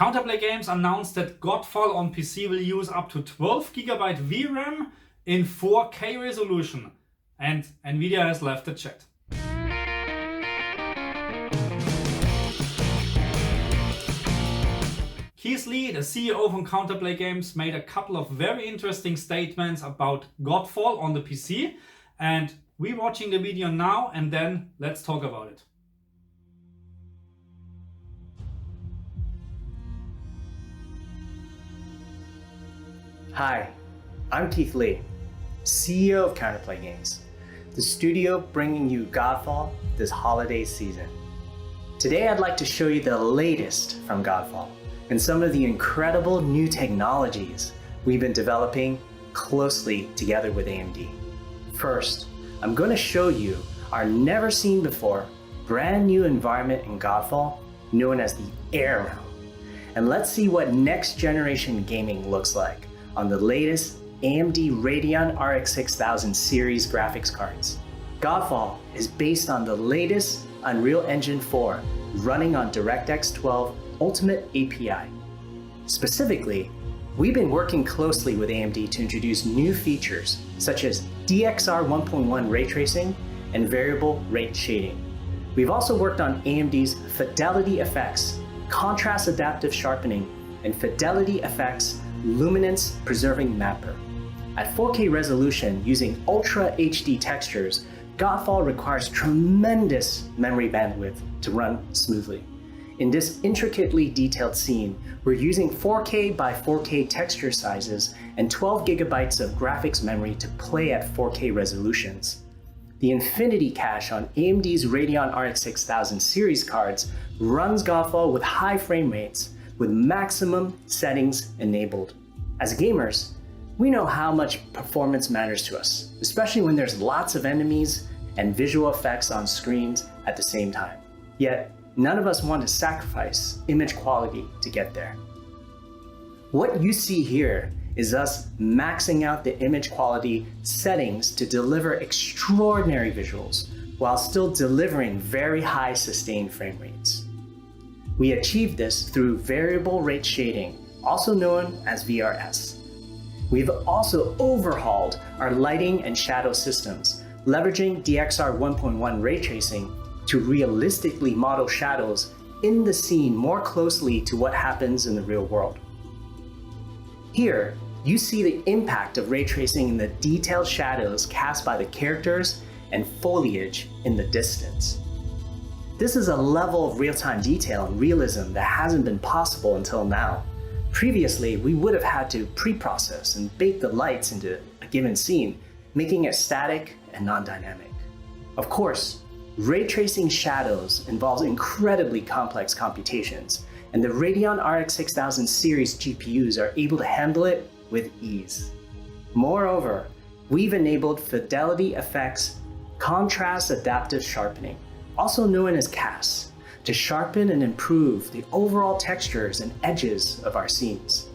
Counterplay Games announced that Godfall on PC will use up to 12 GB VRAM in 4K resolution, and Nvidia has left the chat. Keith Lee, the CEO from Counterplay Games, made a couple of very interesting statements about Godfall on the PC, and we're watching the video now and then let's talk about it. Hi, I'm Keith Lee, CEO of Counterplay Games, the studio bringing you Godfall this holiday season. Today I'd like to show you the latest from Godfall and some of the incredible new technologies we've been developing closely together with AMD. First, I'm going to show you our never seen before brand new environment in Godfall known as the Air Realm. And let's see what next generation gaming looks like on the latest AMD Radeon RX 6000 series graphics cards. Godfall is based on the latest Unreal Engine 4 running on DirectX 12 Ultimate API. Specifically, we've been working closely with AMD to introduce new features such as DXR 1.1 ray tracing and variable rate shading. We've also worked on AMD's Fidelity Effects, Contrast Adaptive Sharpening, and Fidelity Effects Luminance Preserving Mapper. At 4K resolution using UltraHD textures, Godfall requires tremendous memory bandwidth to run smoothly. In this intricately detailed scene, we're using 4K by 4K texture sizes and 12 gigabytes of graphics memory to play at 4K resolutions. The Infinity cache on AMD's Radeon RX 6000 series cards runs Godfall with high frame rates with maximum settings enabled. As gamers, we know how much performance matters to us, especially when there's lots of enemies and visual effects on screens at the same time. Yet, none of us want to sacrifice image quality to get there. What you see here is us maxing out the image quality settings to deliver extraordinary visuals while still delivering very high sustained frame rates. We achieved this through variable rate shading, also known as VRS. We've also overhauled our lighting and shadow systems, leveraging DXR 1.1 ray tracing to realistically model shadows in the scene more closely to what happens in the real world. Here, you see the impact of ray tracing in the detailed shadows cast by the characters and foliage in the distance. This is a level of real-time detail and realism that hasn't been possible until now. Previously, we would have had to pre-process and bake the lights into a given scene, making it static and non-dynamic. Of course, ray tracing shadows involves incredibly complex computations, and the Radeon RX 6000 series GPUs are able to handle it with ease. Moreover, we've enabled Fidelity Effects Contrast Adaptive Sharpening, also known as CAS, to sharpen and improve the overall textures and edges of our scenes.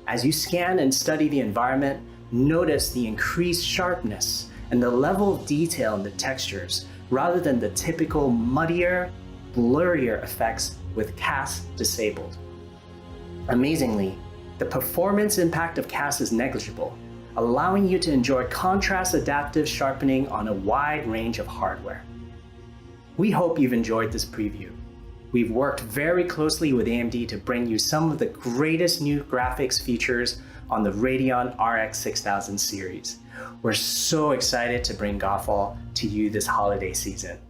As you scan and study the environment, notice the increased sharpness and the level of detail in the textures rather than the typical muddier, blurrier effects with CAS disabled. Amazingly, the performance impact of CAS is negligible, allowing you to enjoy contrast adaptive sharpening on a wide range of hardware. We hope you've enjoyed this preview. We've worked very closely with AMD to bring you some of the greatest new graphics features on the Radeon RX 6000 series. We're so excited to bring Godfall to you this holiday season.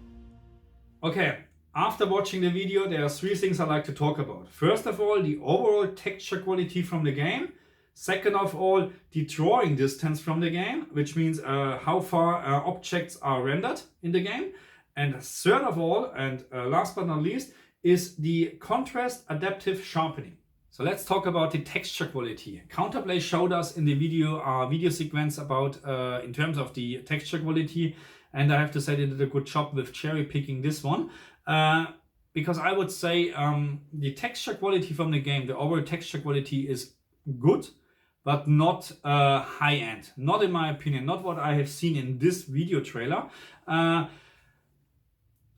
Okay, after watching the video, there are three things I'd like to talk about. First of all, the overall texture quality from the game. Second of all, the drawing distance from the game, which means how far objects are rendered in the game. And third of all, and last but not least, is the contrast adaptive sharpening. So let's talk about the texture quality. Counterplay showed us in the video sequence about in terms of the texture quality, and I have to say they did a good job with cherry picking this one, because I would say the texture quality from the game, the overall texture quality is good, but not high end. Not in my opinion, not what I have seen in this video trailer.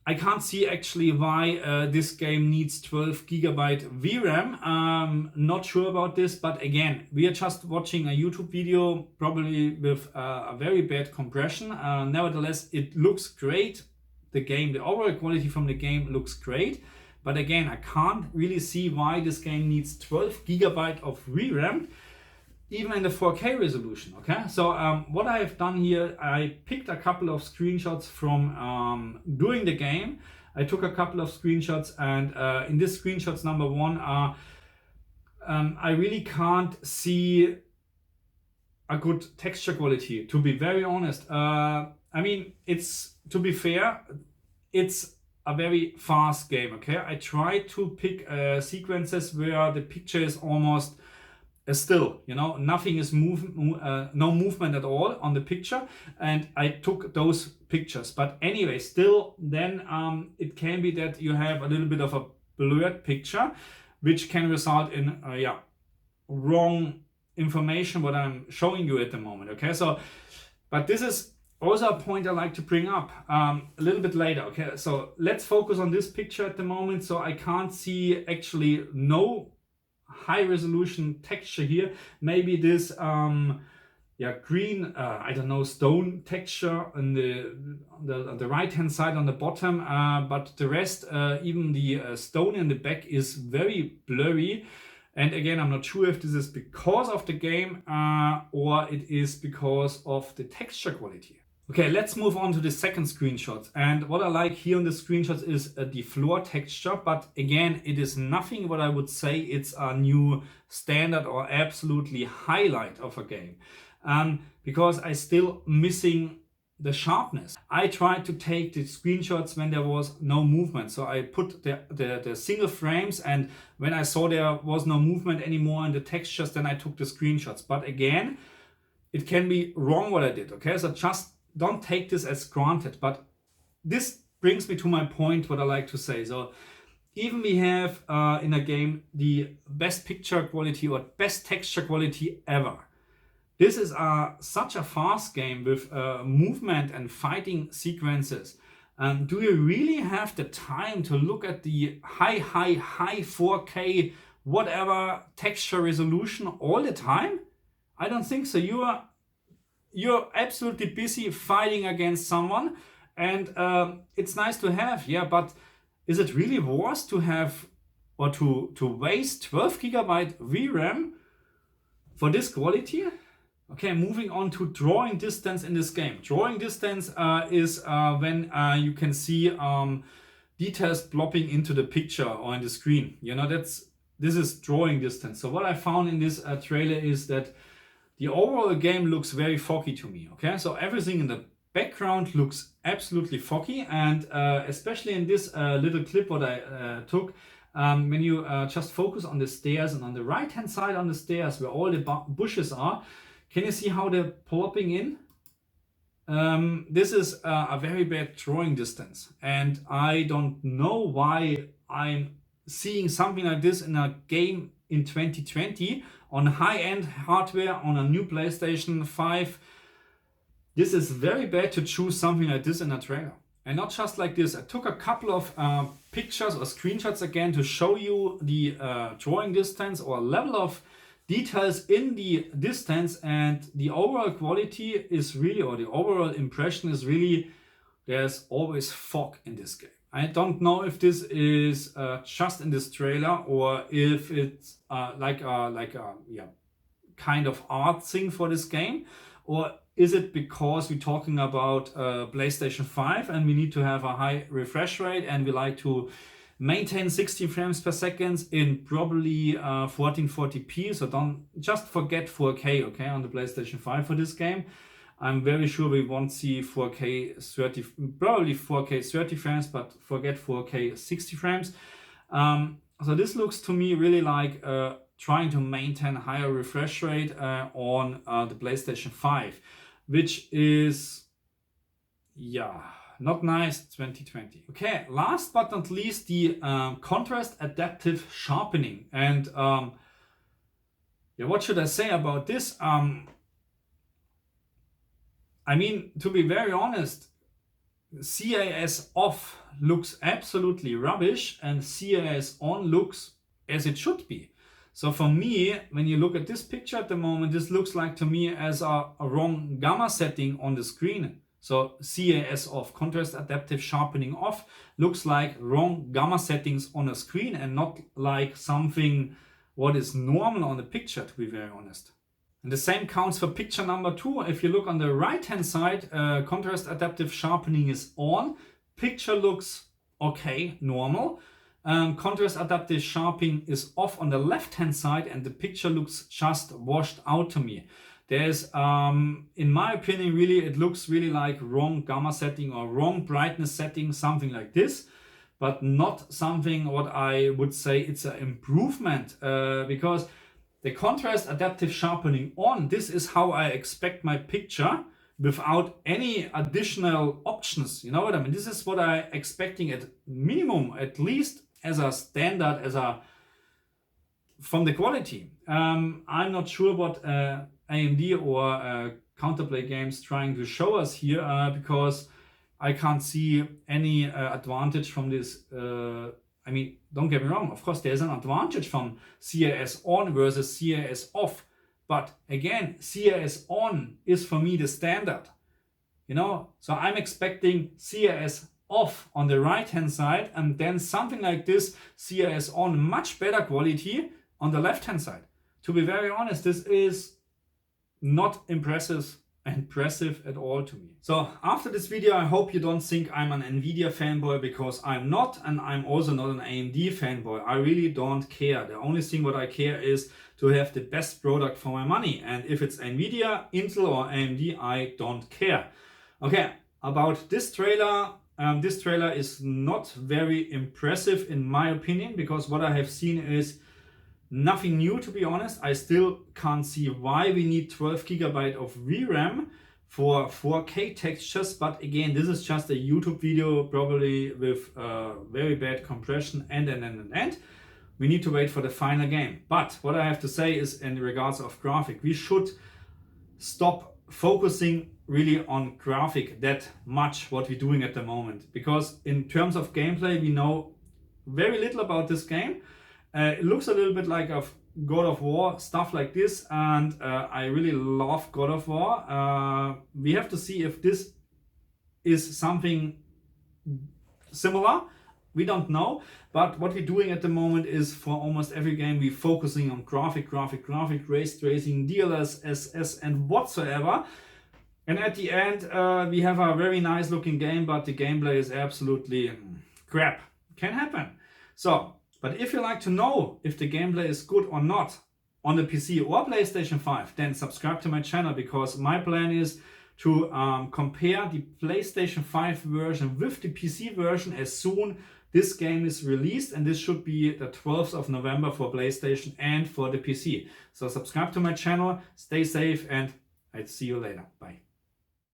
I can't see actually why this game needs 12 gigabyte VRAM. Not sure about this, but again, we are just watching a YouTube video, probably with a very bad compression. Nevertheless, it looks great. The overall quality from the game looks great. But again, I can't really see why this game needs 12 gigabyte of VRAM, even in the 4K resolution. Okay, so what I have done here, I picked a couple of screenshots from doing the game. I took a couple of screenshots, and in this screenshots number one, I really can't see a good texture quality, to be very honest. I mean, to be fair, it's a very fast game. Okay, I tried to pick sequences where the picture is almost still, you know, nothing is no movement at all on the picture, and I took those pictures. But anyway, still, then it can be that you have a little bit of a blurred picture, which can result in wrong information what I'm showing you at the moment. Okay, so but this is also a point I like to bring up a little bit later. Okay, so let's focus on this picture at the moment. So I can't see actually no high resolution texture here. Maybe this green I don't know, stone texture on the right hand side on the bottom, but the rest, even the stone in the back, is very blurry. And again, I'm not sure if this is because of the game or it is because of the texture quality. Okay, let's move on to the second screenshot. And what I like here on the screenshots is the floor texture. But again, it is nothing what I would say it's a new standard or absolutely highlight of a game. Because I still missing the sharpness. I tried to take the screenshots when there was no movement. So I put the single frames, and when I saw there was no movement anymore in the textures, then I took the screenshots. But again, it can be wrong what I did. Okay, so just don't take this as granted. But this brings me to my point, what I like to say. So even we have in a game the best picture quality or best texture quality ever. This is such a fast game with movement and fighting sequences. Do you really have the time to look at the high 4K whatever texture resolution all the time? I don't think so. You're absolutely busy fighting against someone, and it's nice to have, yeah, but is it really worth to have or to waste 12 gigabyte VRAM for this quality? Okay, moving on to drawing distance in this game. Drawing distance is when you can see details plopping into the picture or in the screen. You know, this is drawing distance. So what I found in this trailer is that the overall game looks very foggy to me. Okay, so everything in the background looks absolutely foggy, and especially in this little clip what I took, when you just focus on the stairs, and on the right hand side on the stairs where all the bushes are, can you see how they're plopping in? This is a very bad drawing distance, and I don't know why I'm seeing something like this in a game in 2020 on high-end hardware on a new PlayStation 5. This is very bad to choose something like this in a trailer. And not just like this. I took a couple of pictures or screenshots again to show you the drawing distance or level of details in the distance, and the overall quality is really, or the overall impression is really, there's always fog in this game. I don't know if this is just in this trailer or if it's like a kind of art thing for this game, or is it because we're talking about PlayStation 5 and we need to have a high refresh rate and we like to maintain 60 frames per second in probably 1440p. So don't just forget 4K, okay, on the PlayStation 5 for this game. I'm very sure we won't see 4K 30, probably 4K 30 frames, but forget 4K 60 frames. So this looks to me really like trying to maintain a higher refresh rate on the PlayStation 5, which is, not nice 2020. Okay, last but not least, the contrast adaptive sharpening. And what should I say about this? I mean, to be very honest, CIS off looks absolutely rubbish and CIS on looks as it should be. So for me, when you look at this picture at the moment, this looks like to me as a wrong gamma setting on the screen. So CIS off, contrast adaptive sharpening off, looks like wrong gamma settings on a screen and not like something what is normal on the picture, to be very honest. And the same counts for picture number 2. If you look on the right hand side, contrast adaptive sharpening is on. Picture looks okay, normal. Contrast adaptive sharpening is off on the left hand side and the picture looks just washed out to me. There's, in my opinion, really, it looks really like wrong gamma setting or wrong brightness setting, something like this, but not something what I would say it's an improvement, because the contrast adaptive sharpening on, this is how I expect my picture without any additional options. You know what I mean? This is what I'm expecting at minimum, at least as a standard, from the quality. I'm not sure what AMD or Counterplay Games trying to show us here, because I can't see any advantage from this. I mean, don't get me wrong, of course there's an advantage from CIS on versus CIS off. But again, CIS on is for me the standard. You know, so I'm expecting CIS off on the right hand side and then something like this, CIS on, much better quality on the left hand side. To be very honest, this is not impressive at all to me. So after this video, I hope you don't think I'm an Nvidia fanboy, because I'm not, and I'm also not an AMD fanboy. I really don't care. The only thing what I care is to have the best product for my money. And if it's Nvidia, Intel or AMD, I don't care. Okay, about this trailer. This trailer is not very impressive in my opinion, because what I have seen is nothing new, to be honest. I still can't see why we need 12 GB of VRAM for 4K textures. But again, this is just a YouTube video, probably with very bad compression and. We need to wait for the final game. But what I have to say is, in regards of graphic, we should stop focusing really on graphic that much, what we're doing at the moment. Because in terms of gameplay, we know very little about this game. It looks a little bit like a God of War, stuff like this, and I really love God of War. We have to see if this is something similar. We don't know, but what we're doing at the moment is, for almost every game, we're focusing on graphic, race tracing, DLS, SS, and whatsoever. And at the end, we have a very nice looking game, but the gameplay is absolutely crap. Can happen. So, but if you like to know if the gameplay is good or not on the PC or PlayStation 5, then subscribe to my channel, because my plan is to compare the PlayStation 5 version with the PC version as soon this game is released, and this should be the 12th of November for PlayStation and for the PC. So subscribe to my channel, stay safe, and I'll see you later. Bye.